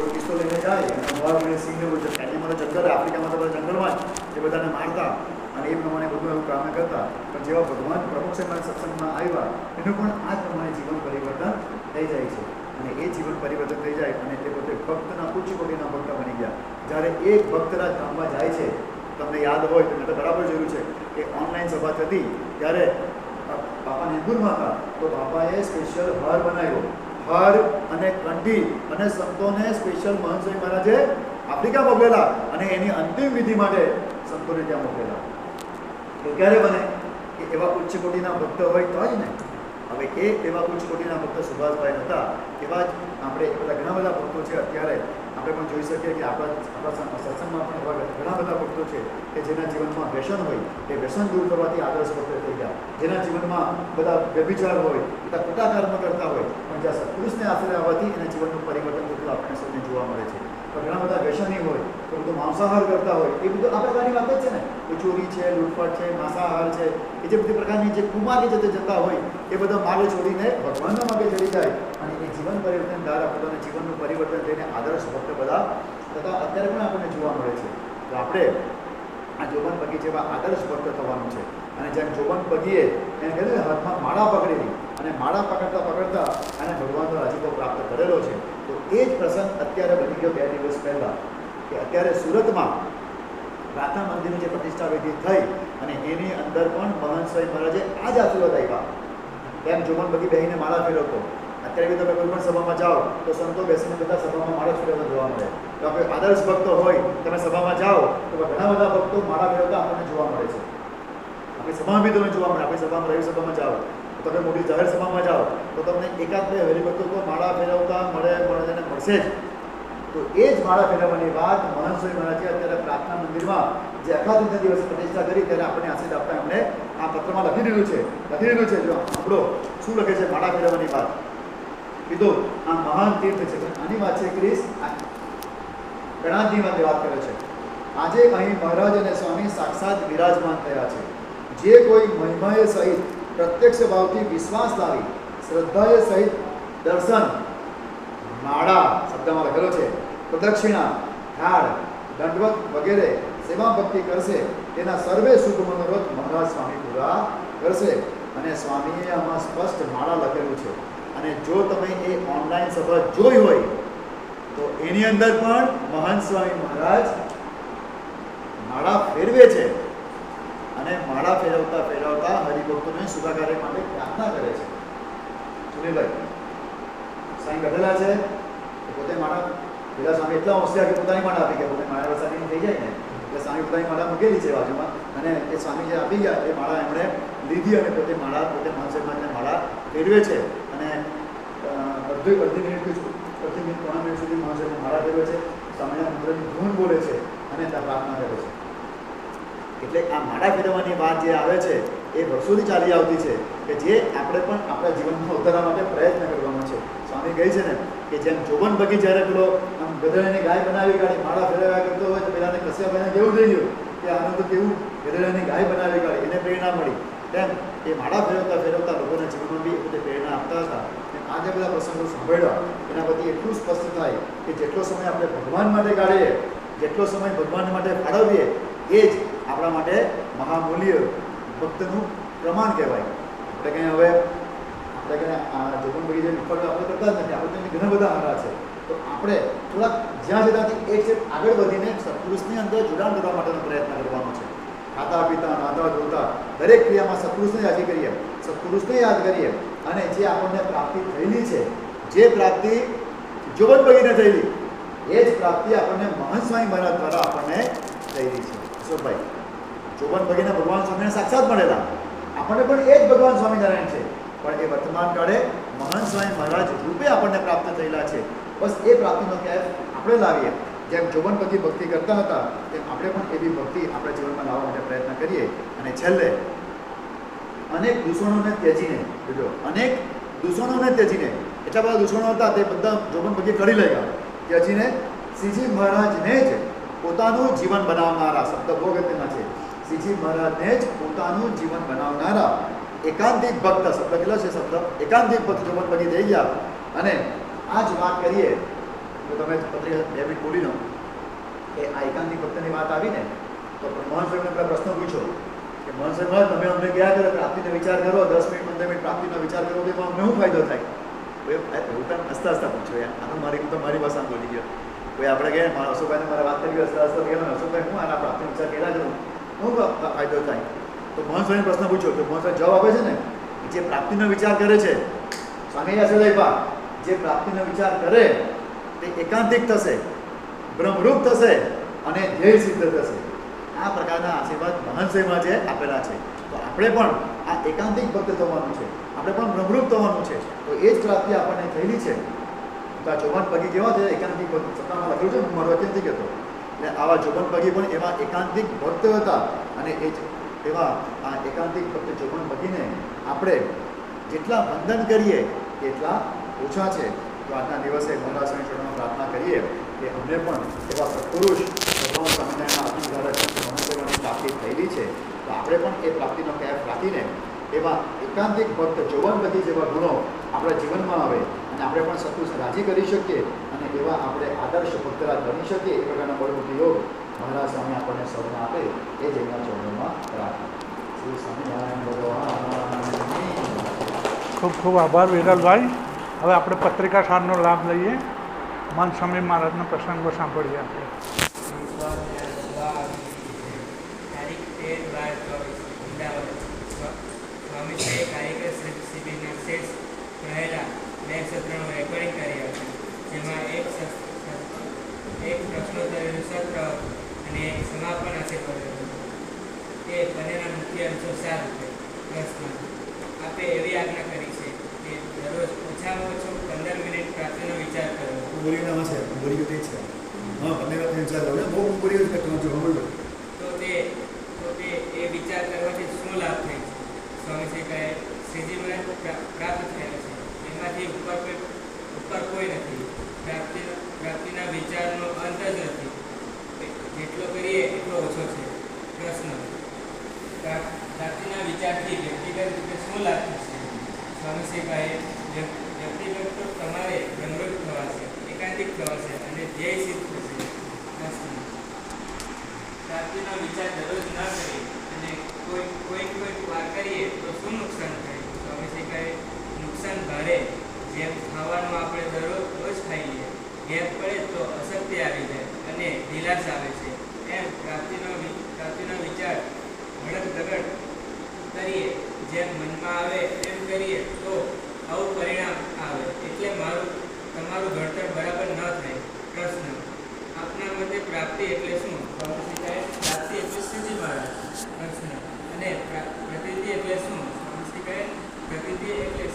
કોઈ કિસ્સો લઈને જાય અને વાઘ અને સિંહને બધું કેન્યામાં તો જંગલ, આફ્રિકામાં તો બધા જંગલમાં જ એ બધાને મારતા અને એ પ્રમાણે બધું એવું કામ કરતા. પણ જેવા ભગવાન પ્રમુખ સાહેબના સત્સંગમાં આવ્યા એનું પણ આ જ પ્રમાણે જીવન પરિવર્તન થઈ જાય છે. અને એ જીવન પરિવર્તન થઈ જાય અને એ પોતે ભક્તના ઉચ્ચ કોટીના ભક્ત બની ગયા. જ્યારે એક ભક્તના ધામમાં જાય છે, તમને યાદ હોય તો મેં તો બરાબર જોયું છે કે ઓનલાઈન સભા થતી ત્યારે બાપા નિર્ગુણમાં હતા તો બાપાએ સ્પેશિયલ હાર બનાવ્યો. હાર અને કંઠી અને સંતોને સ્પેશિયલ મહંત સ્વામી મહારાજે આફ્રિકા મોકલેલા અને એની અંતિમ વિધિ માટે સંતોને ત્યાં મોકલેલા. તો ક્યારે બને કે એવા ઉચ્ચ કોટીના ભક્ત હોય તો જ ને. હવે એ એવા ઉચ્ચ કોટીના ભક્ત સુભાષભાઈ હતા. એવા જ આપણે બધા ઘણા બધા ભક્તો છે. અત્યારે આપણે પણ જોઈ શકીએ કે આપણા સત્સંગમાં પણ એવા ઘણા બધા ભક્તો છે કે જેના જીવનમાં વ્યસન હોય એ વ્યસન દૂર કરવાથી આદર્શ ભક્ત થઈ ગયા. જેના જીવનમાં બધા વ્યભિચાર હોય, બધા ખોટા કર્મ કરતા હોય, પણ જ્યાં સત્પુરુષને આશરે આવવાથી એના જીવનનું પરિવર્તન થતું આપણને સૌને જોવા મળે છે. પણ ઘણા બધા વ્યસની હોય, તો બધું માંસાહાર કરતા હોય, એ બધું આ પ્રકારની વાત જ છે ને. એ ચોરી છે, લૂંટફાટ છે, માંસાહાર છે, એ જે બધી પ્રકારની જે કુમાર્ગે જતા હોય એ બધા માર્ગે છોડીને ભગવાનના માર્ગે ચડી જાય અને એ જીવન પરિવર્તન દ્વારા પોતાના જીવનનું પરિવર્તન થઈને આદર્શ ભક્ત બધા તથા અત્યારે પણ આપણને જોવા મળે છે. તો આપણે આ જોબન પગી જેવા આદર્શ ભક્ત થવાનું છે. અને જેમ જોબન પગીએ એને કહેલું ને હાથમાં માળા પકડેલી અને માળા પકડતા પકડતા અને ભગવાનનો રાજીપો પ્રાપ્ત કરેલો છે. તો એ જ પ્રસંગ અત્યારે બની ગયો 2 દિવસ પહેલાં કે અત્યારે સુરતમાં પ્રાર્થના મંદિરની જે પ્રતિષ્ઠા વિધિ થઈ અને એની અંદર પણ મહંત સ્વામી મહારાજે આ જ આશીર્વાદ આપ્યા. તેમ જોબન પગી બેહીને માળા ફેરવતો. અત્યારે તમે કોઈ પણ સભામાં જાઓ તો સંતો બેસીને બધા સભામાં માળા ફેરવતા જોવા મળે. તો આપણે આદર્શ ભક્તો હોય, તમે સભામાં જાઓ તો ઘણા બધા ભક્તો માળા ફેરવતા આપણને જોવા મળે છે. આપણી સભામાં બી તમે જોવા મળે. આપણી સભામાં રવિ સભામાં જાઓ તો તમે મોટી જાહેર સભામાં જાઓ તો તમને એકાદ બે હરિભક્તો તો માળા ફેરવતા મળશે જ. તો એ જ માળા ફેરવવાની વાત મહંત સ્વામી મહારાજે અત્યારે પ્રાર્થના મંદિરમાં જે અખાત્રીજના દિવસે પ્રતિષ્ઠા કરી ત્યારે આપણને આશીર્વાદ આપતા એમણે આ પત્રમાં લખી દીધું છે. જો આપણો શું લખે છે માળા ફેરવવાની વાત કીધું. આ મહાન તીર્થ છે. આની વાત છે ક્રિસ ગણાતની વાત કરે છે. આજે અહીં મહારાજ અને સ્વામી સાક્ષાત વિરાજમાન થયા છે. જે કોઈ મહિમાએ સહિત પ્રત્યક્ષ ભાવથી વિશ્વાસ લાવી શ્રદ્ધાએ સહિત દર્શન, માળા શબ્દમાં લખેલો છે, પ્રદક્ષિણા, ઢાળ, દંડવત વગેરે સેવા ભક્તિ કરશે તેના સર્વે શુભ મનોરથ મહારાજ સ્વામી પૂરા કરશે. અને સ્વામીએ આમાં સ્પષ્ટ માળા લખેલું છે. અને જો તમે એ ઓનલાઈન સભા જોઈ હોય તો એની અંદર પણ મહંત સ્વામી મહારાજ માળા ફેરવે છે અને માળા ફેરવતા ફેરવતા હરિભક્તોને સુખાકાર્ય માટે પ્રાર્થના કરે છે. સુનિલભાઈ સાંઈ બેઠેલા છે પોતે માળા પેલા સ્વામી એટલા હોશિયાર કે પોતાની માળા આપી ગયા. પોતે માળા વરસાદી થઈ જાય ને એટલે સ્વામી પોતાની માળા મૂકેલી છે બાજુમાં અને એ સ્વામી જે આપી ગયા એ માળા એમણે લીધી અને પોતે મહંત સ્વામી માળા ફેરવે છે. અને અડધી મિનિટ પોણા મિનિટ સુધી મહંત સ્વામી માળા ફેરવે છે. સ્વામીના મંત્રની ધૂન બોલે છે અને ત્યાં પ્રાર્થના કરે છે. એટલે આ માળા ફેરવવાની વાત જે આવે છે એ વર્ષોથી ચાલી આવતી છે કે જે આપણે પણ આપણા જીવનમાં ઉતારવા માટે પ્રયત્ન કરવાનો છે. સ્વામી કહે છે ને કે જેમ જોબન બગી જ્યારે પેલો આમ ગધેડાની ગાય બનાવી કાઢી માળા ફેરવ્યા કરતો હોય તો પેલાને કશ્યપભાઈને કેવું થઈ ગયું કે આનું તો કેવું ગધેડાની ગાય બનાવી કાઢી એને પ્રેરણા મળી. તેમ એ માળા ફેરવતા લોકોના જીવનમાં બી એ પોતે પ્રેરણા આપતા હતા. આ જે બધા પ્રસંગો સાંભળ્યા એના પરથી એટલું સ્પષ્ટ થાય કે જેટલો સમય આપણે ભગવાન માટે કાઢીએ, જેટલો સમય ભગવાન માટે ફાળવીએ એ જ આપણા માટે મહામૂલ્ય ભક્તનું પ્રમાણ કહેવાય. આપણે કંઈ હવે આ જોબન બગી જે નિફળ આપણે કરતા જ નથી. આપણે તેની ઘણા બધા હારા છે. તો આપણે થોડાક જ્યાં જતાથી એક સ્ટેપ આગળ વધીને સત્પુરુષની અંદર જોડાણ કરવા માટેનો પ્રયત્ન કરવાનો છે. ખાતા પીતા નાતા ધોતા દરેક ક્રિયામાં સત્પુરુષને યાદ કરીએ, સત્પુરુષને યાદ કરીએ અને જે આપણને પ્રાપ્તિ થયેલી છે, જે પ્રાપ્તિ જોબન બગીને થયેલી એ જ પ્રાપ્તિ આપણને મહંત સ્વામી મહારાજ દ્વારા આપણને થયેલી છે. અશોકભાઈ જોબન બગીના ભગવાન સ્વામીને સાક્ષાત મળેલા આપણને પણ એ જ ભગવાન સ્વામિનારાયણ છે. પણ એ વર્તમાન કાળે મહંત સ્વામી મહારાજ રૂપે આપણને પ્રાપ્ત થયેલા છે. બસ એ પ્રાપ્તિનો ક્યાંય આપણે લાવીએ. જેમ જોબન પતિ ભક્તિ કરતા હતા તેમ આપણે પણ એવી ભક્તિ આપણા જીવનમાં લાવવા માટે પ્રયત્ન કરીએ. અને છેલ્લે અનેક દૂષણોને ત્યજીને એટલા બધા દૂષણો હતા તે બધા જોબન પતિ કરી લેગા ત્યજીને શ્રીજી મહારાજને જ પોતાનું જીવન બનાવનારા શબ્દ બહુ અગત્યના છે. શ્રીજી મહારાજને જ પોતાનું જીવન બનાવનારા એકાંતિક ભક્ત શબ્દ કેટલો છે? શબ્દ એકાંતિક ભક્ત જોબન પતિ થઈ ગયા. અને આ જ વાત કરીએ તો તમે પત્રિકા 2 મિનિટ બોલી લો કે આ એકાંતિક ભક્તની વાત આવી ને, તો મહંત સાહેબને પેલા પ્રશ્ન પૂછો કે મહંત સાહેબ તમે અમને ક્યાં કરો પ્રાપ્તિનો વિચાર કરો, 10 મિનિટ 15 મિનિટ પ્રાપ્તિનો વિચાર કરો, તો એમાં અમને શું ફાયદો થાય? એવું તમે હસતા હસતા પૂછો યાર, આનું મારી ભાષામાં બોલી ગયો. કોઈ આપણે કહે મારા અશોકભાઈને મારે વાત કરી હસતા હસતા કહેવાનું, અશોકભાઈ હું આના પ્રાપ્તિનો વિચાર કર્યા કરું, શું ફાયદો થાય? તો મહંત સાહેબને પ્રશ્ન પૂછ્યો તો મહંત સાહેબ જવાબ આપે છે ને, જે પ્રાપ્તિનો વિચાર કરે છે, સ્વામી આશીર્વાદ, જે પ્રાપ્તિનો વિચાર કરે તે એકાંતિક થશે, બ્રહ્મરૂપ થશે અને ધ્યેય સિદ્ધ થશે. આ પ્રકારના આશીર્વાદ મહંત સાહેબમાં જે આપેલા છે. તો આપણે પણ આ એકાંતિક ભક્ત થવાનું છે, આપણે પણ બ્રહ્મરૂપ થવાનું છે. તો એ જ પ્રાપ્તિ આપણને થયેલી છે. તો આ જોબન પગી કેવા છે? એકાંતિક ભક્ત. સત્તામાં લખ્યું છે, હું મારો વચન નથી કહેતો. એટલે આવા જોબન પગી પણ એવા એકાંતિક ભક્ત હતા, અને એ જ એવા આ એકાંતિક ભક્ત જોબન પગીને આપણે જેટલા વંદન કરીએ એટલા ઓછા છે. તો આજના દિવસે મોટા સંશોધનમાં પ્રાર્થના કરીએ કે અમને પણ એવા સત્પુરુષ ભગવાન સ્વામિનારાયણના આશીર્વાદ મહાસેવાની પ્રાપ્તિ થયેલી છે. તો આપણે પણ એ પ્રાપ્તિનો કેફ રાખીને એવા એકાંતિક ભક્ત જોવનપતિ જેવા ગુણો આપણા જીવનમાં આવે અને આપણે પણ સત્પુરુષ રાજી કરી શકીએ અને એવા આપણે આદર્શ ભક્તરાજ બની શકીએ. એ પ્રકારના બળબુદ્ધિ યોગ મહારાજ સ્વામી આપણને સૌને આપે એ જ એમના ચરણોમાં પ્રાર્થના. શ્રી સ્વામિનારાયણ ભગવાન. ખૂબ ખૂબ આભાર વિરલભાઈ. હવે આપણે પત્રિકા સારનો લાભ લઈએ. મહંત સ્વામી મહારાજના પ્રસંગો સાંભળીએ આપણે. તારીખ 13/12/24 સ્વામીજીએ કાર્યકર શિબિરના શેષ રહેલા 2 સત્રનું રેકોર્ડિંગ કર્યા છે, જેમાં એક પ્રશ્નોત્તરીનું સત્ર અને એક સમાપન આશીર્વાદ હતું. તે બંનેના મુખ્ય અંશો સારું છે. પ્રશ્ન: આપે એવી આજ્ઞા કરી છે કે દરરોજ ઓછામાં ઓછો 15 મિનિટ પ્રાર્થનાનો વિચાર કરો. બોરીઓનામાં છે, બોરીઓ તે છે. હા, બંને વાત વિચાર કરો. બહુ બોરીઓ છે તો જો બોલો. તો તે એ વિચાર કરવાથી શું લાભ થાય છે? સ્વામીજી કહે, શ્રીજીમને પ્રાપ્ત થયેલો છે, એમાંથી ઉપર કોઈ નથી. પ્રાપ્તિના વિચારનો અંત જ નથી. જેટલો કરીએ એટલો ઓછો છે. પ્રશ્ન: પ્રાપ્તિના વિચારથી વ્યક્તિગત રીતે શું લાભ થશે? સ્વામીજી કહે, વ્યક્તિગત તો તમારે બ્રહ્મરૂપ થવાશે, એકાંતિક થવાશે અને ધ્યેય સિદ્ધ થશે. પ્રશ્ન: પ્રાપ્તિનો વિચાર દરરોજ ન કરીએ અને કોઈક વાર કરીએ તો શું નુકસાન થાય? સ્વામીજી કહે, નુકસાન ભારે. જેમ ખાવાનું આપણે દરરોજ ખાઈએ, ગેપ પડે તો અશક્તિ આવી જાય અને ઢીલાશ આવે છે, એમ પ્રાપ્તિનો વિચાર હળક દગડ કરીએ, જેમ મનમાં આવે એમ કરીએ તો આવું પરિણામ આવે. એટલે તમારું ઘડતર બરાબર ન થાય. પ્રશ્ન: આપના મતે પ્રાપ્તિ એટલે શું? સ્વામીજી કહે, પ્રાપ્તિ એટલે શ્રીજી મહારાજ. પ્રશ્ન: અને